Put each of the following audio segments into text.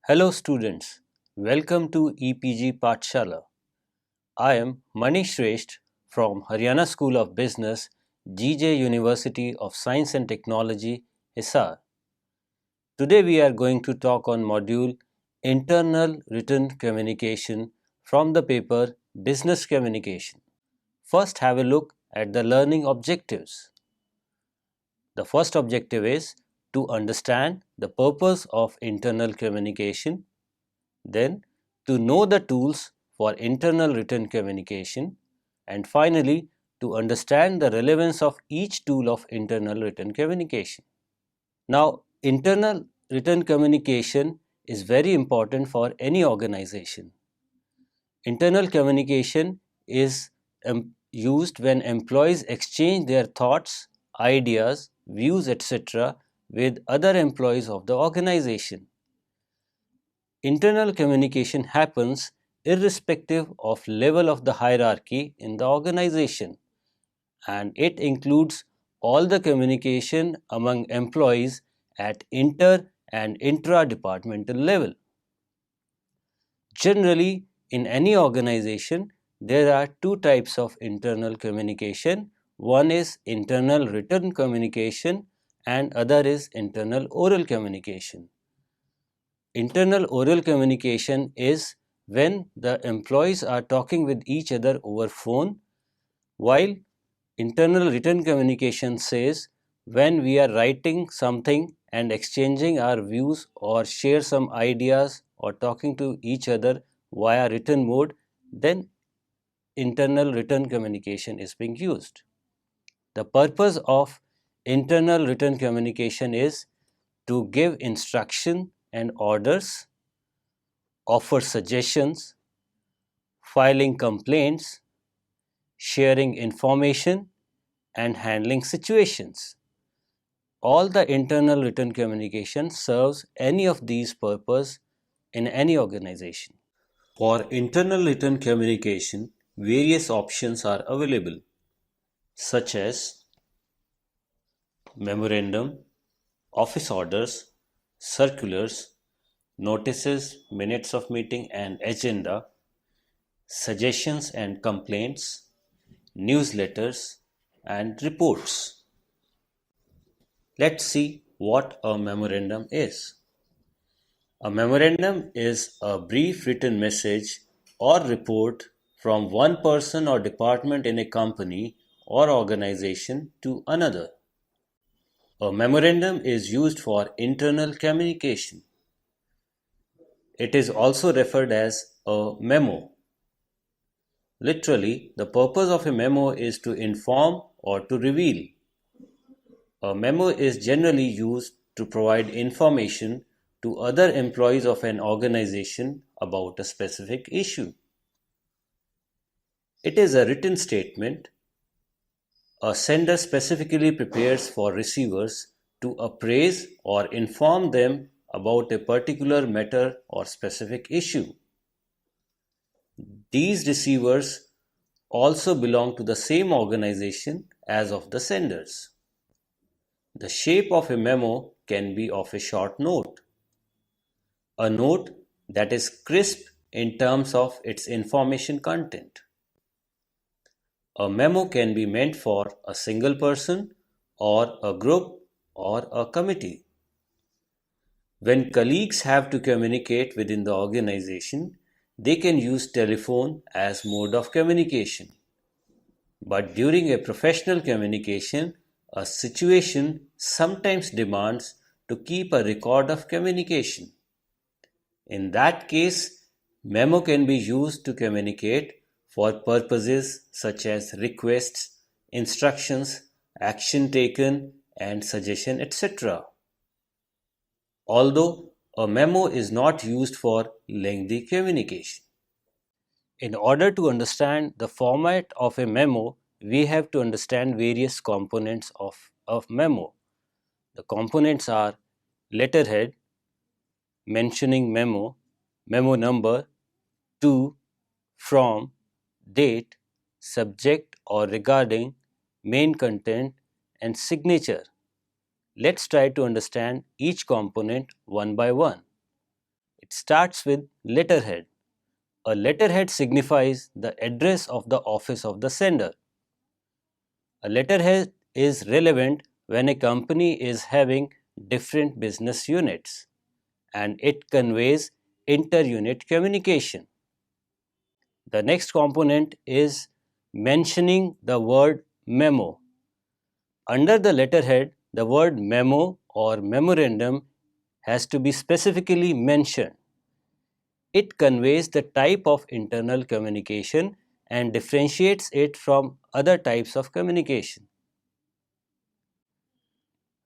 Hello students, welcome to EPG Pathshala. I am Manish Regd from Haryana School of Business, GJ University of Science and Technology, Hisar. Today we are going to talk on module Internal Written Communication from the paper Business Communication. First have a look at the learning objectives. The first objective is to understand the purpose of internal communication. Then, to know the tools for internal written communication, and finally, to understand the relevance of each tool of internal written communication. Now, internal written communication is very important for any organization. Internal communication is used when employees exchange their thoughts, ideas, views, etc. with other employees of the organization. Internal communication happens irrespective of level of the hierarchy in the organization, and it includes all the communication among employees at inter and intra-departmental level. Generally, in any organization, there are two types of internal communication. One is internal written communication and other is internal oral communication. Internal oral communication is when the employees are talking with each other over phone, while internal written communication says when we are writing something and exchanging our views or share some ideas or talking to each other via written mode, then internal written communication is being used. The purpose of internal written communication is to give instruction and orders, offer suggestions, filing complaints, sharing information, and handling situations. All the internal written communication serves any of these purposes in any organization. For internal written communication, various options are available, such as memorandum, office orders, circulars, notices, minutes of meeting and agenda, suggestions and complaints, newsletters, and reports. Let's see what a memorandum is. A memorandum is a brief written message or report from one person or department in a company or organization to another. A memorandum is used for internal communication. It is also referred as a memo. Literally, the purpose of a memo is to inform or to reveal. A memo is generally used to provide information to other employees of an organization about a specific issue. It is a written statement a sender specifically prepares for receivers to appraise or inform them about a particular matter or specific issue. These receivers also belong to the same organization as of the senders. The shape of a memo can be of a short note, a note that is crisp in terms of its information content. A memo can be meant for a single person or a group or a committee. When colleagues have to communicate within the organization, they can use telephone as mode of communication. But during a professional communication, a situation sometimes demands to keep a record of communication. In that case, memo can be used to communicate for purposes such as requests, instructions, action taken, and suggestion, etc. Although a memo is not used for lengthy communication. In order to understand the format of a memo, we have to understand various components of memo. The components are letterhead, mentioning memo, memo number, to, from, date, subject or regarding, main content, and signature. Let's try to understand each component one by one. It starts with letterhead. A letterhead signifies the address of the office of the sender. A letterhead is relevant when a company is having different business units and it conveys inter-unit communication. The next component is mentioning the word memo. Under the letterhead, the word memo or memorandum has to be specifically mentioned. It conveys the type of internal communication and differentiates it from other types of communication.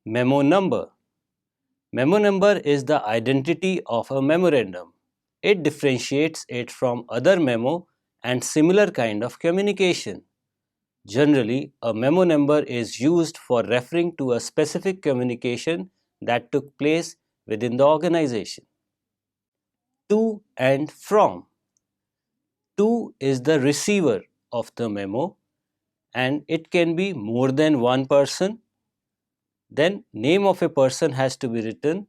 Memo number. Memo number is the identity of a memorandum. It differentiates it from other memo and similar kind of communication. Generally, a memo number is used for referring to a specific communication that took place within the organization. To and from. To is the receiver of the memo and it can be more than one person. Then name of a person has to be written.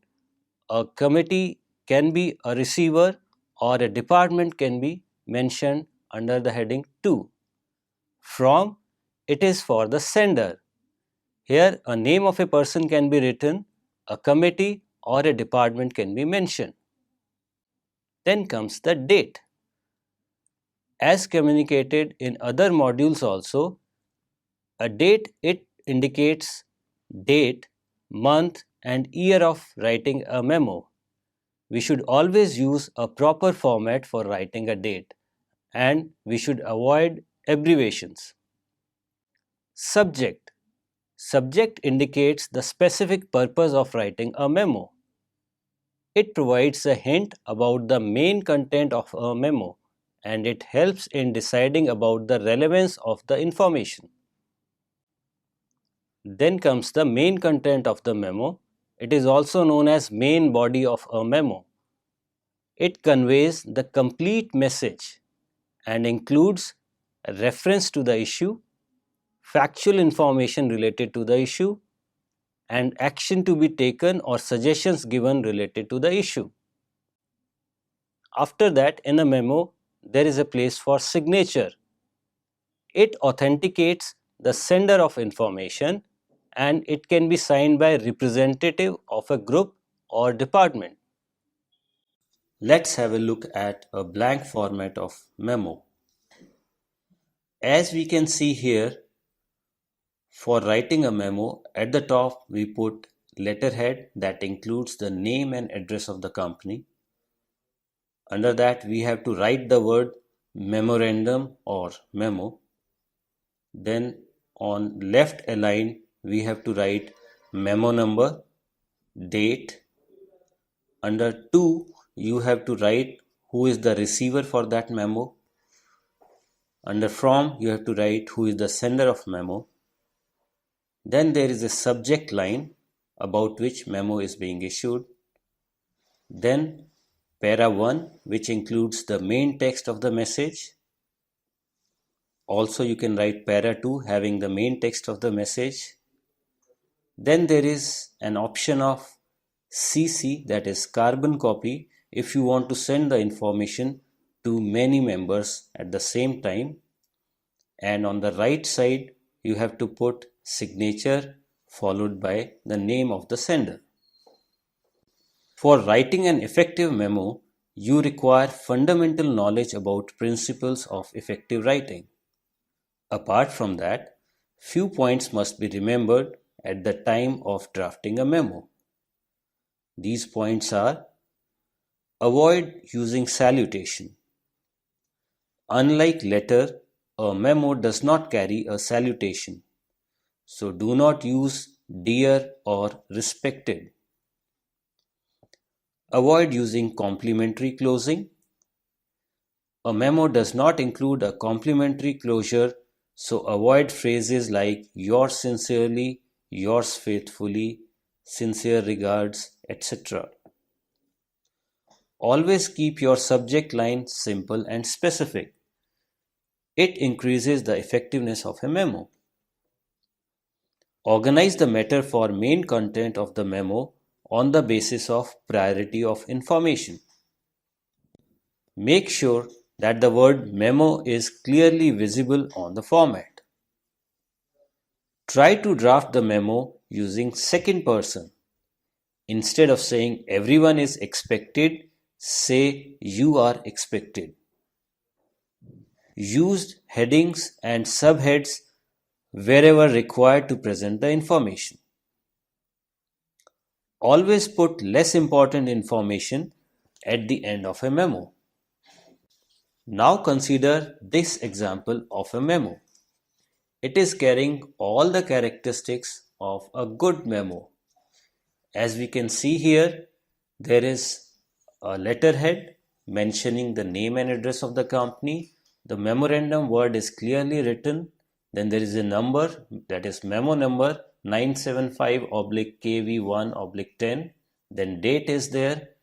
A committee can be a receiver or a department can be mentioned under the heading to. From, it is for the sender. Here a name of a person can be written, a committee or a department can be mentioned. Then comes the date. As communicated in other modules also, a date, it indicates date, month and year of writing a memo. We should always use a proper format for writing a date and we should avoid abbreviations. Subject. Subject indicates the specific purpose of writing a memo. It provides a hint about the main content of a memo and it helps in deciding about the relevance of the information. Then comes the main content of the memo. It is also known as main body of a memo. It conveys the complete message and includes a reference to the issue, factual information related to the issue, and action to be taken or suggestions given related to the issue. After that, in a memo, there is a place for signature. It authenticates the sender of information and it can be signed by a representative of a group or department. Let's have a look at a blank format of memo. As we can see here, for writing a memo, at the top we put letterhead that includes the name and address of the company. Under that we have to write the word memorandum or memo. Then on left align we have to write memo number, date. Under to you have to write who is the receiver for that memo. Under from you have to write who is the sender of memo. Then there is a subject line about which memo is being issued. Then para 1 which includes the main text of the message. Also you can write para 2 having the main text of the message. Then there is an option of CC, that is carbon copy, if you want to send the information to many members at the same time. And on the right side you have to put signature followed by the name of the sender. For writing an effective memo, you require fundamental knowledge about principles of effective writing. Apart from that, few points must be remembered at the time of drafting a memo. These points are: avoid using salutation. Unlike letter, a memo does not carry a salutation. So do not use dear or respected. Avoid using complimentary closing. A memo does not include a complimentary closure, so avoid phrases like yours sincerely, yours faithfully, sincere regards, etc. Always keep your subject line simple and specific. It increases the effectiveness of a memo. Organize the matter for main content of the memo on the basis of priority of information. Make sure that the word memo is clearly visible on the format. Try to draft the memo using second person. Instead of saying everyone is expected, say you are expected. Use headings and subheads wherever required to present the information. Always put less important information at the end of a memo. Now consider this example of a memo. It is carrying all the characteristics of a good memo. As we can see here, there is a letterhead mentioning the name and address of the company. The memorandum word is clearly written. Then there is a number, that is memo number 975/KV1/10. Then date is there.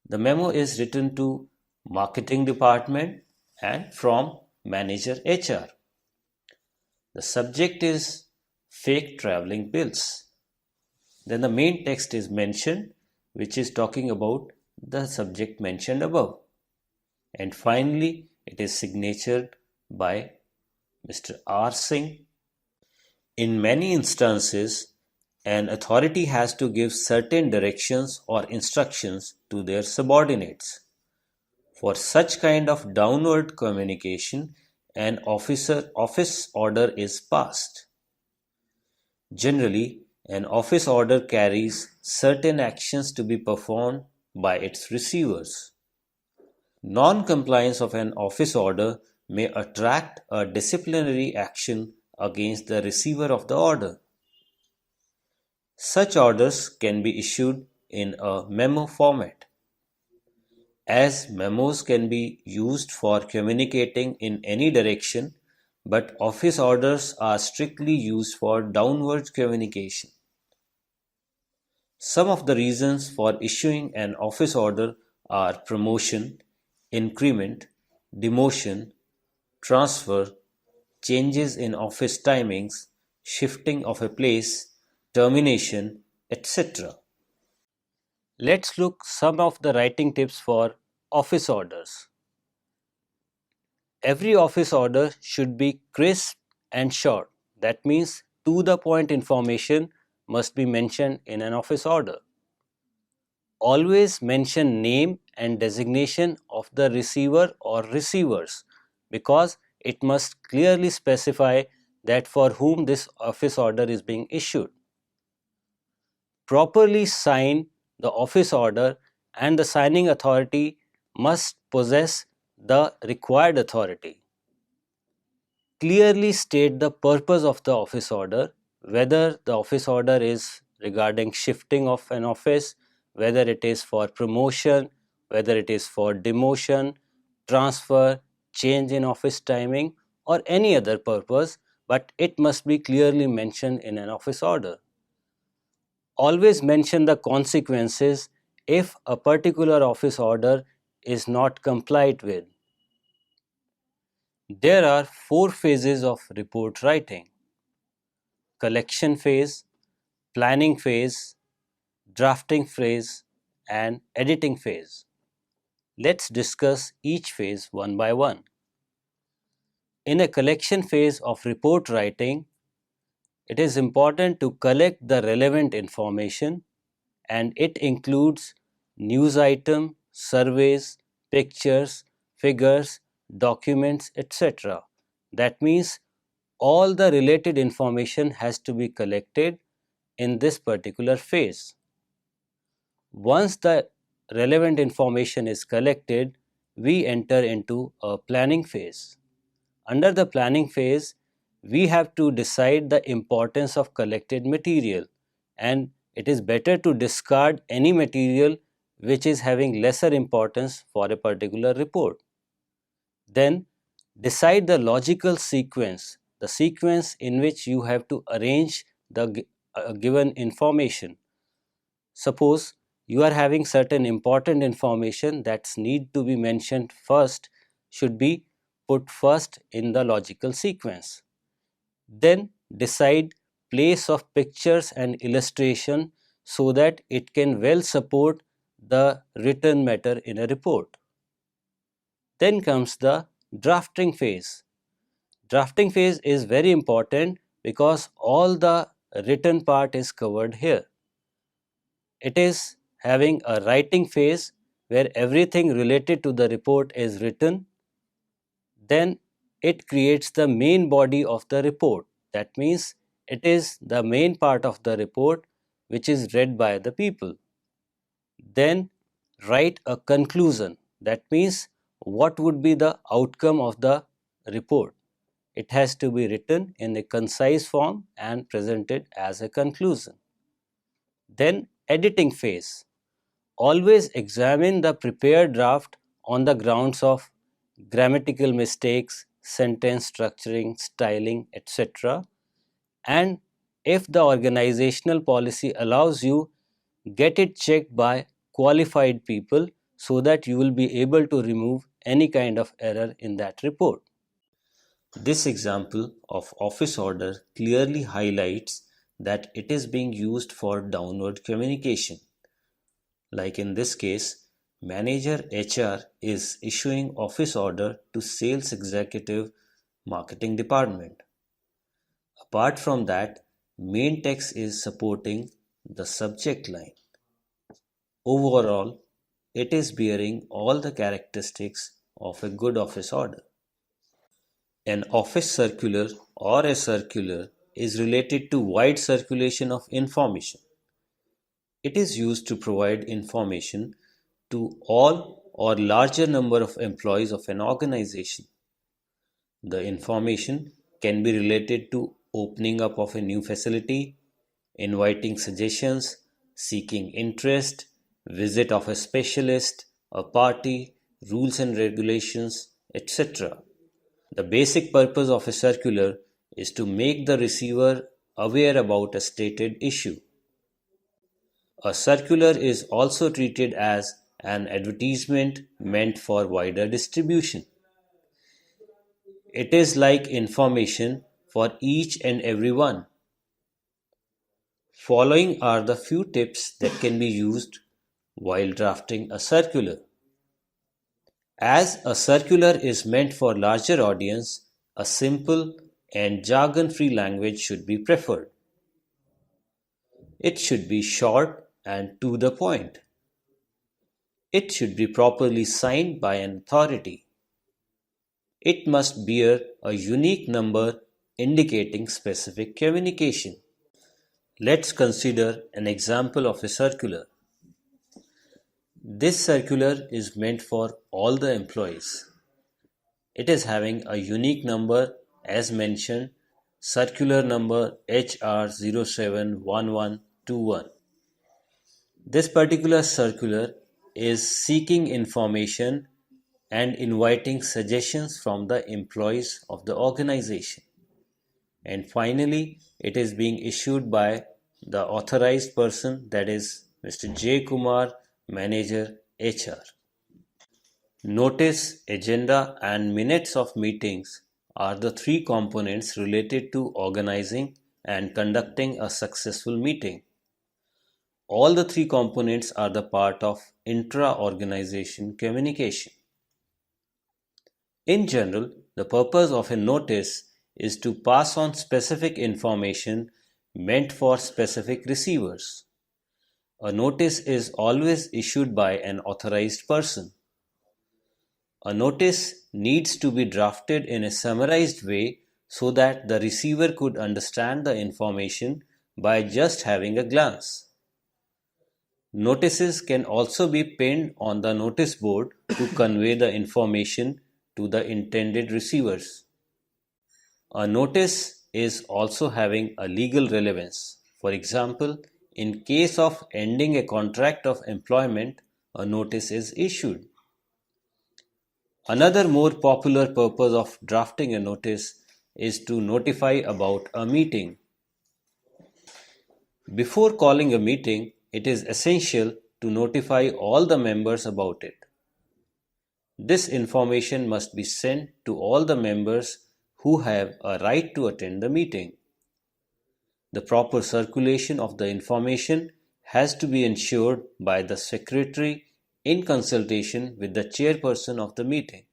The memo is written to marketing department and from manager HR. The subject is fake traveling bills. Then the main text is mentioned, which is talking about the subject mentioned above. And finally, it is signatured by Mr. R. Singh. In many instances, an authority has to give certain directions or instructions to their subordinates. For such kind of downward communication, an office order is passed. Generally, an office order carries certain actions to be performed by its receivers. Non-compliance of an office order may attract a disciplinary action against the receiver of the order. Such orders can be issued in a memo format. As memos can be used for communicating in any direction, but office orders are strictly used for downward communication. Some of the reasons for issuing an office order are promotion, increment, demotion, transfer, changes in office timings, shifting of a place, termination, etc. Let's look some of the writing tips for office orders. Every office order should be crisp and short. That means to the point information must be mentioned in an office order. Always mention name and designation of the receiver or receivers, because it must clearly specify that for whom this office order is being issued. Properly sign the office order, and the signing authority must possess the required authority. Clearly state the purpose of the office order, whether the office order is regarding shifting of an office, whether it is for promotion, whether it is for demotion, transfer, change in office timing, or any other purpose, but it must be clearly mentioned in an office order. Always mention the consequences if a particular office order is not complied with. There are 4 phases of report writing: collection phase, planning phase, drafting phase, and editing phase. Let's discuss each phase one by one. In a collection phase of report writing, it is important to collect the relevant information, and it includes news item, surveys, pictures, figures, documents, etc. That means all the related information has to be collected in this particular phase. Once the relevant information is collected, we enter into a planning phase. Under the planning phase, we have to decide the importance of collected material, and it is better to discard any material which is having lesser importance for a particular report. Then decide the logical sequence, the sequence in which you have to arrange the given information. Suppose you are having certain important information that need to be mentioned first, should be put first in the logical sequence. Then decide place of pictures and illustration so that it can well support the written matter in a report. Then comes the drafting phase. Drafting phase is very important because all the written part is covered here. It is having a writing phase where everything related to the report is written. Then it creates the main body of the report. That means it is the main part of the report which is read by the people. Then write a conclusion. That means what would be the outcome of the report. It has to be written in a concise form and presented as a conclusion. Then editing phase. Always examine the prepared draft on the grounds of grammatical mistakes, sentence structuring, styling, etc. And if the organizational policy allows you, get it checked by qualified people so that you will be able to remove any kind of error in that report. This example of office order clearly highlights that it is being used for downward communication. Like in this case, manager HR is issuing office order to sales executive marketing department. Apart from that, main text is supporting the subject line. Overall, it is bearing all the characteristics of a good office order. An office circular or a circular is related to wide circulation of information. It is used to provide information to all or larger number of employees of an organization. The information can be related to opening up of a new facility, inviting suggestions, seeking interest, visit of a specialist, a party, rules and regulations, etc. The basic purpose of a circular is to make the receiver aware about a stated issue. A circular is also treated as an advertisement meant for wider distribution. It is like information for each and every one. Following are the few tips that can be used while drafting a circular. As a circular is meant for larger audience, a simple and jargon-free language should be preferred. It should be short and to the point. It should be properly signed by an authority. It must bear a unique number indicating specific communication. Let's consider an example of a circular. This circular is meant for all the employees. It is having a unique number as mentioned, circular number HR071121. This particular circular is seeking information and inviting suggestions from the employees of the organization. And finally, it is being issued by the authorized person, that is Mr. J. Kumar, Manager HR. Notice, agenda and minutes of meetings are the three components related to organizing and conducting a successful meeting. All the three components are the part of intra-organization communication. In general, the purpose of a notice is to pass on specific information meant for specific receivers. A notice is always issued by an authorized person. A notice needs to be drafted in a summarized way so that the receiver could understand the information by just having a glance. Notices can also be pinned on the notice board to convey the information to the intended receivers. A notice is also having a legal relevance. For example, in case of ending a contract of employment, a notice is issued. Another more popular purpose of drafting a notice is to notify about a meeting. Before calling a meeting, it is essential to notify all the members about it. This information must be sent to all the members who have a right to attend the meeting. The proper circulation of the information has to be ensured by the secretary in consultation with the chairperson of the meeting.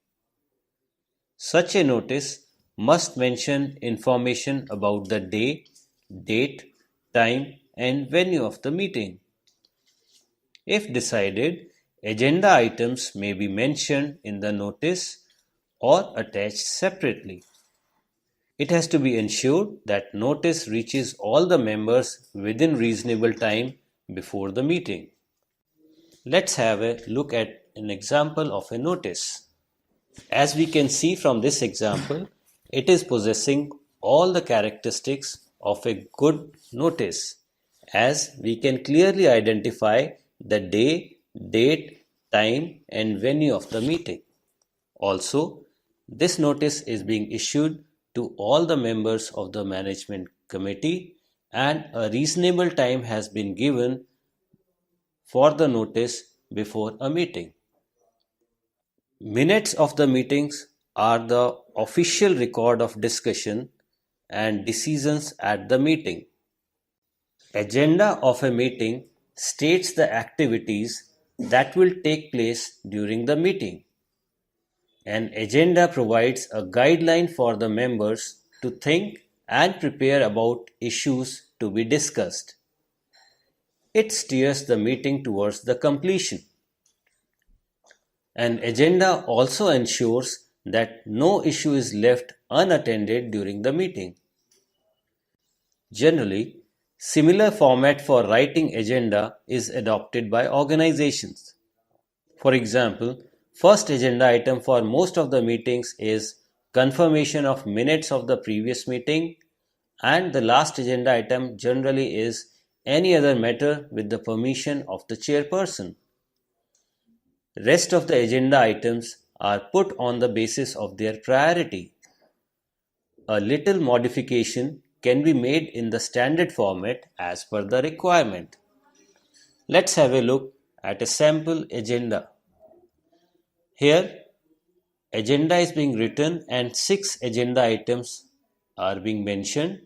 Such a notice must mention information about the day, date, time, and venue of the meeting. If decided, agenda items may be mentioned in the notice or attached separately. It has to be ensured that notice reaches all the members within reasonable time before the meeting. Let's have a look at an example of a notice. As we can see from this example, it is possessing all the characteristics of a good notice, as we can clearly identify the day, date, time, and venue of the meeting. Also, this notice is being issued to all the members of the management committee, and a reasonable time has been given for the notice before a meeting. Minutes of the meetings are the official record of discussion and decisions at the meeting. Agenda of a meeting states the activities that will take place during the meeting. An agenda provides a guideline for the members to think and prepare about issues to be discussed. It steers the meeting towards the completion. An agenda also ensures that no issue is left unattended during the meeting. Generally, similar format for writing agenda is adopted by organizations. For example, first agenda item for most of the meetings is confirmation of minutes of the previous meeting, and the last agenda item generally is any other matter with the permission of the chairperson. Rest of the agenda items are put on the basis of their priority. A little modification can be made in the standard format as per the requirement. Let's have a look at a sample agenda. Here, agenda is being written and 6 agenda items are being mentioned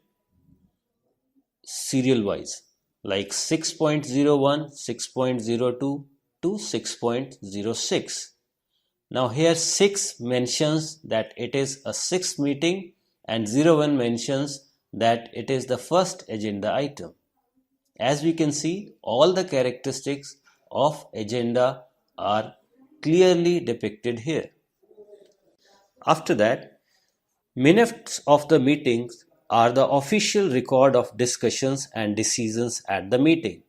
serial wise, like 6.01, 6.02 to 6.06. Now here 6 mentions that it is a 6th meeting and 01 mentions that it is the first agenda item. As we can see, all the characteristics of agenda are clearly depicted here. After that, minutes of the meetings are the official record of discussions and decisions at the meeting.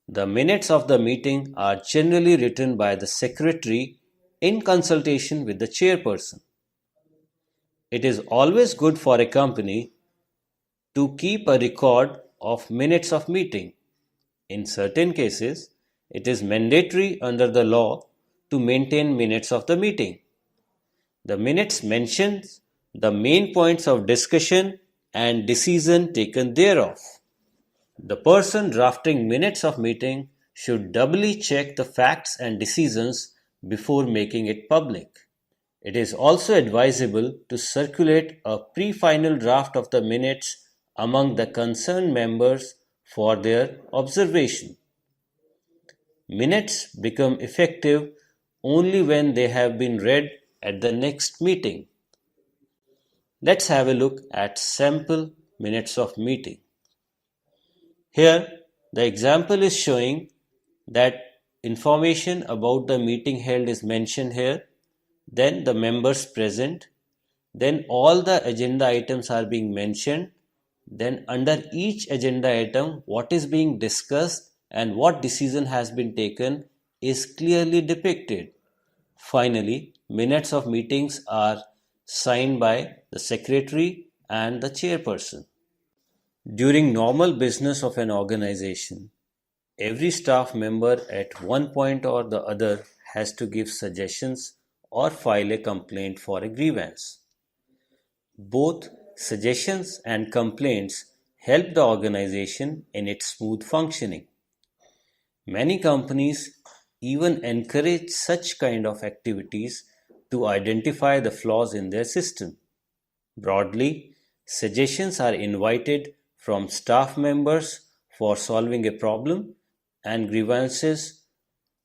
The minutes of the meeting are generally written by the secretary in consultation with the chairperson. It is always good for a company to keep a record of minutes of meeting. In certain cases, it is mandatory under the law to maintain minutes of the meeting. The minutes mentions the main points of discussion and decision taken thereof. The person drafting minutes of meeting should doubly check the facts and decisions before making it public. It is also advisable to circulate a pre-final draft of the minutes among the concerned members for their observation. Minutes become effective only when they have been read at the next meeting. Let's have a look at sample minutes of meeting. Here, the example is showing that information about the meeting held is mentioned here, then the members present, then all the agenda items are being mentioned, then under each agenda item what is being discussed and what decision has been taken is clearly depicted. Finally, minutes of meetings are signed by the secretary and the chairperson. During normal business of an organization, every staff member at one point or the other has to give suggestions or file a complaint for a grievance. Both suggestions and complaints help the organization in its smooth functioning. Many companies even encourage such kind of activities to identify the flaws in their system. Broadly, suggestions are invited from staff members for solving a problem, and grievances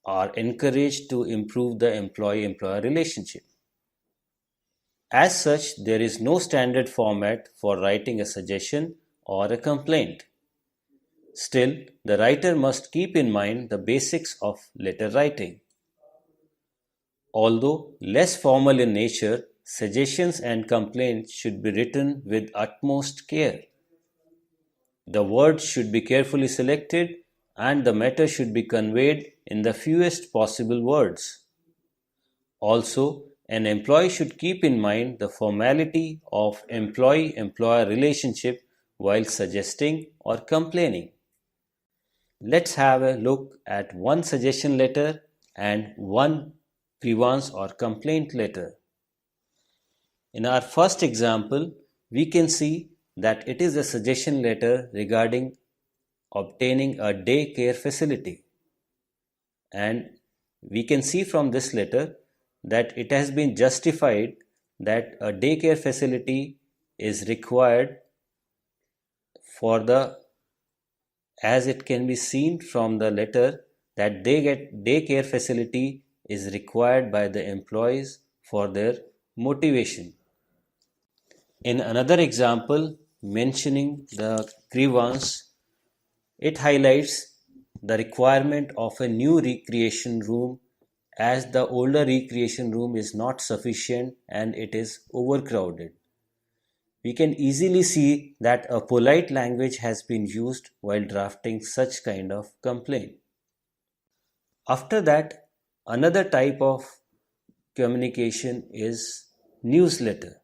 are encouraged to improve the employee-employer relationship. As such, there is no standard format for writing a suggestion or a complaint. Still, the writer must keep in mind the basics of letter writing. Although less formal in nature, suggestions and complaints should be written with utmost care. The words should be carefully selected and the matter should be conveyed in the fewest possible words. Also, an employee should keep in mind the formality of employee-employer relationship while suggesting or complaining. Let's have a look at one suggestion letter and one grievance or complaint letter. In our first example, we can see that it is a suggestion letter regarding obtaining a daycare facility. And we can see from this letter that it has been justified that a daycare facility is required for the, as it can be seen from the letter, that daycare facility is required by the employees for their motivation. In another example mentioning the grievance, it highlights the requirement of a new recreation room as the older recreation room is not sufficient and it is overcrowded. We can easily see that a polite language has been used while drafting such kind of complaint. After that, another type of communication is newsletter.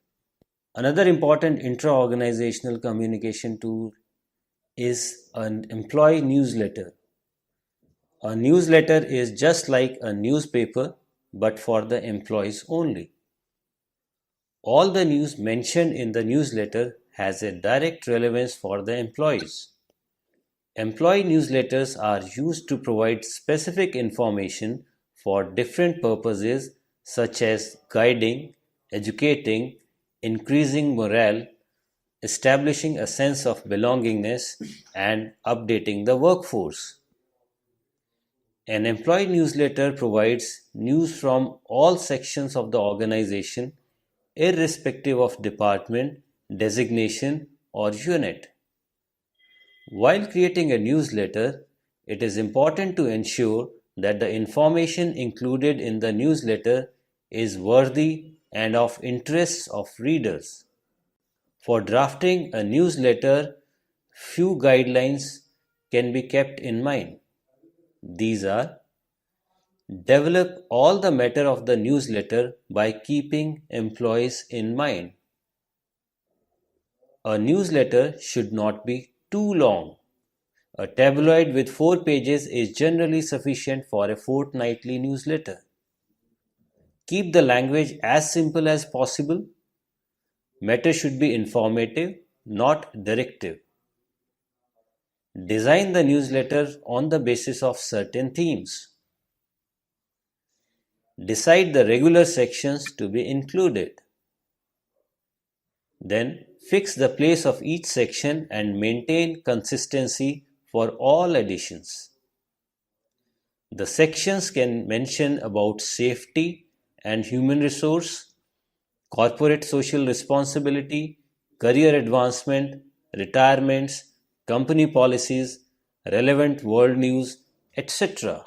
Another important intra-organizational communication tool is an employee newsletter. A newsletter is just like a newspaper but for the employees only. All the news mentioned in the newsletter has a direct relevance for the employees. Employee newsletters are used to provide specific information for different purposes such as guiding, educating, increasing morale, establishing a sense of belongingness, and updating the workforce. An employee newsletter provides news from all sections of the organization, irrespective of department, designation, or unit. While creating a newsletter, it is important to ensure that the information included in the newsletter is worthy and of interest of readers. For drafting a newsletter, few guidelines can be kept in mind. These are: develop all the matter of the newsletter by keeping employees in mind. A newsletter should not be too long. A tabloid with 4 pages is generally sufficient for a fortnightly newsletter. Keep the language as simple as possible. Matter should be informative, not directive. Design the newsletter on the basis of certain themes. Decide the regular sections to be included. Then fix the place of each section and maintain consistency for all editions. The sections can mention about safety and human resource, corporate social responsibility, career advancement, retirements, company policies, relevant world news, etc.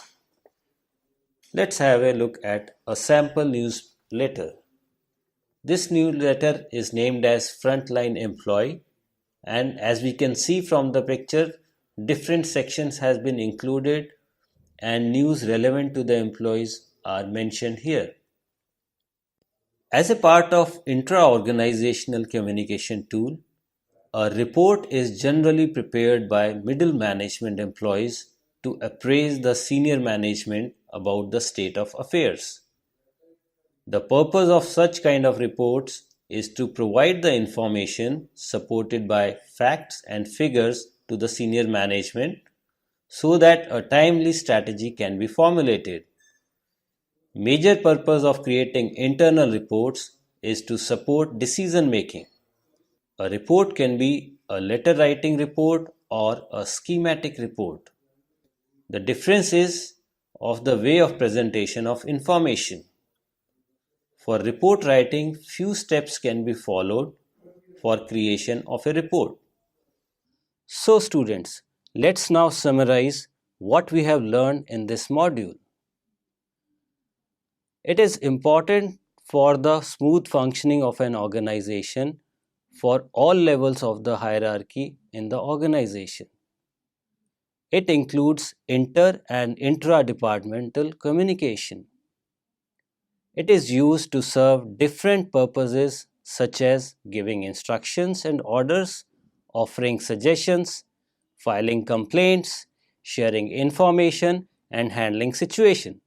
Let's have a look at a sample newsletter. This newsletter is named as Frontline Employee, and as we can see from the picture, different sections has been included and news relevant to the employees are mentioned here. As a part of intra-organizational communication tool, a report is generally prepared by middle management employees to appraise the senior management about the state of affairs. The purpose of such kind of reports is to provide the information supported by facts and figures to the senior management so that a timely strategy can be formulated. Major purpose of creating internal reports is to support decision making. A report can be a letter writing report or a schematic report. The difference is of the way of presentation of information. For report writing, few steps can be followed for creation of a report. So students, let's now summarize what we have learned in this module. It is important for the smooth functioning of an organization for all levels of the hierarchy in the organization. It includes inter and intra-departmental communication. It is used to serve different purposes such as giving instructions and orders, offering suggestions, filing complaints, sharing information, and handling situations.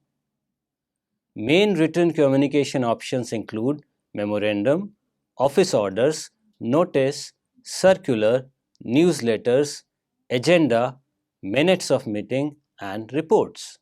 Main written communication options include memorandum, office orders, notice, circular, newsletters, agenda, minutes of meeting, and reports.